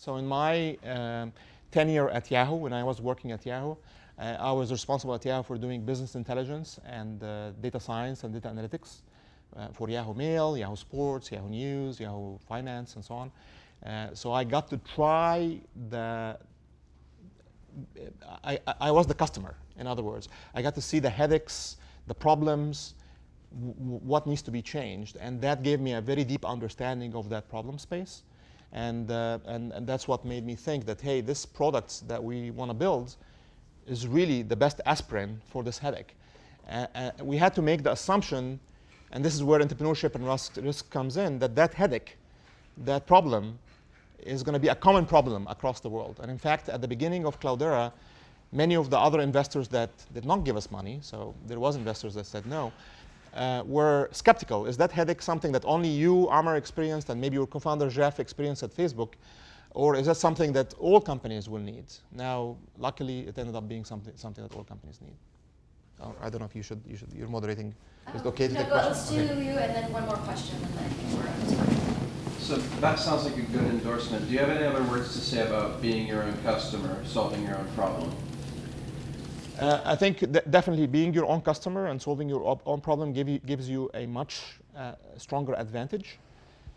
So in my tenure at Yahoo, when I was working at Yahoo, I was responsible at Yahoo for doing business intelligence and data science and data analytics for Yahoo Mail, Yahoo Sports, Yahoo News, Yahoo Finance, and so on. So I got to try I was the customer, in other words. I got to see the headaches, the problems, what needs to be changed, and that gave me a very deep understanding of that problem space. And that's what made me think that, hey, this product that we want to build is really the best aspirin for this headache. We had to make the assumption, and this is where entrepreneurship and risk comes in, that headache, that problem, is going to be a common problem across the world. And in fact, at the beginning of Cloudera, many of the other investors that did not give us money, so there was investors that said no, were skeptical. Is that headache something that only you, Amr, experienced, and maybe your co-founder Jeff experienced at Facebook? Or is that something that all companies will need? Now, luckily, it ended up being something that all companies need. I don't know if you're moderating. Is it okay to take questions? Let's do you and then one more question, and then I think we're out of time. So that sounds like a good endorsement. Do you have any other words to say about being your own customer, solving your own problem? I think definitely being your own customer and solving your own problem gives you a much stronger advantage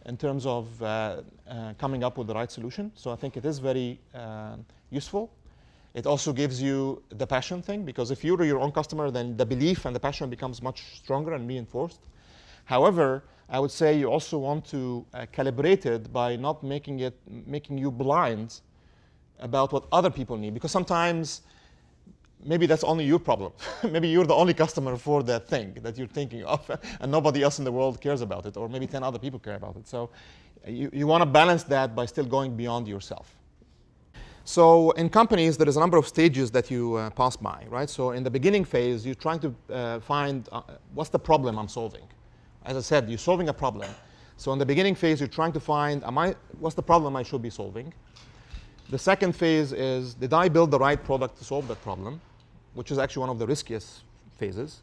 in terms of coming up with the right solution. So I think it is very useful. It also gives you the passion thing, because if you're your own customer, then the belief and the passion becomes much stronger and reinforced. However, I would say you also want to calibrate it by not making you blind about what other people need, because sometimes maybe that's only your problem. Maybe you're the only customer for that thing that you're thinking of, and nobody else in the world cares about it, or maybe 10 other people care about it. So you want to balance that by still going beyond yourself. So in companies, there is a number of stages that you pass by, right? So in the beginning phase, you're trying to find what's the problem I'm solving. As I said, you're solving a problem. So in the beginning phase, you're trying to find, what's the problem I should be solving? The second phase is, did I build the right product to solve that problem? Which is actually one of the riskiest phases.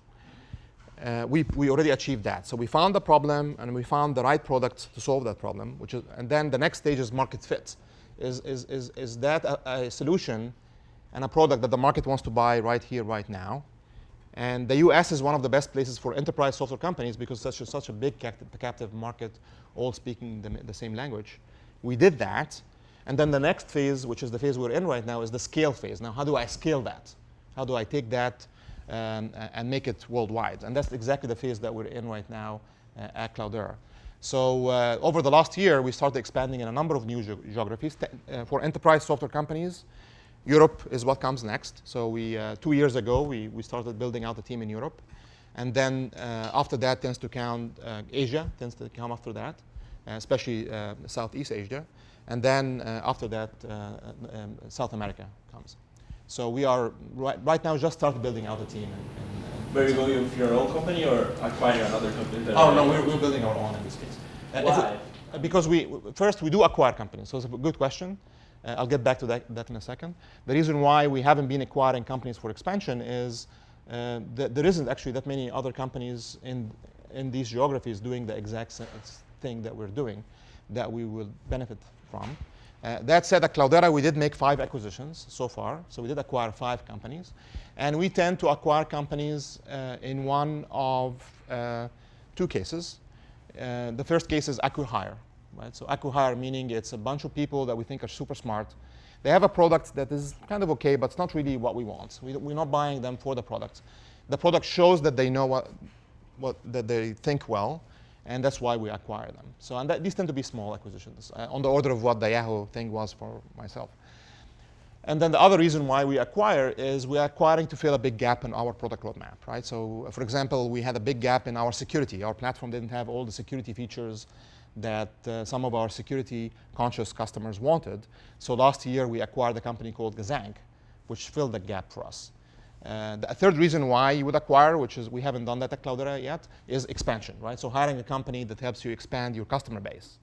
We already achieved that. So we found the problem, and we found the right product to solve that problem. And then the next stage is market fit. Is that a solution and a product that the market wants to buy right here, right now? And the US is one of the best places for enterprise software companies, because it's such a big captive market, all speaking the same language. We did that. And then the next phase, which is the phase we're in right now, is the scale phase. Now, how do I scale that? How do I take that and make it worldwide? And that's exactly the phase that we're in right now at Cloudera. So over the last year, we started expanding in a number of new geographies. For enterprise software companies, Europe is what comes next. So 2 years ago, we started building out a team in Europe. And then after that tends to count Asia, tends to come after that, especially Southeast Asia. And then after that, South America comes. So we are right now just started building out a team. But are you going with your own company or acquiring another company? Oh, no, we're building our own in this case. Why? Because first we do acquire companies. So it's a good question. I'll get back to that in a second. The reason why we haven't been acquiring companies for expansion is that there isn't actually that many other companies in these geographies doing the exact thing that we're doing that we will benefit from. That said, at Cloudera, we did make 5 acquisitions so far. So we did acquire 5 companies. And we tend to acquire companies in one of 2 cases. The first case is acqui-hire. Right? So acqui-hire meaning it's a bunch of people that we think are super smart. They have a product that is kind of okay, but it's not really what we want. We're not buying them for the product. The product shows that they know that they think well, and that's why we acquire them. So these tend to be small acquisitions, on the order of what the Yahoo thing was for myself. And then the other reason why we acquire is we're acquiring to fill a big gap in our product roadmap, right? So for example, we had a big gap in our security. Our platform didn't have all the security features that some of our security-conscious customers wanted. So last year, we acquired a company called Gazang, which filled the gap for us. The third reason why you would acquire, which is we haven't done that at Cloudera yet, is expansion, right? So hiring a company that helps you expand your customer base.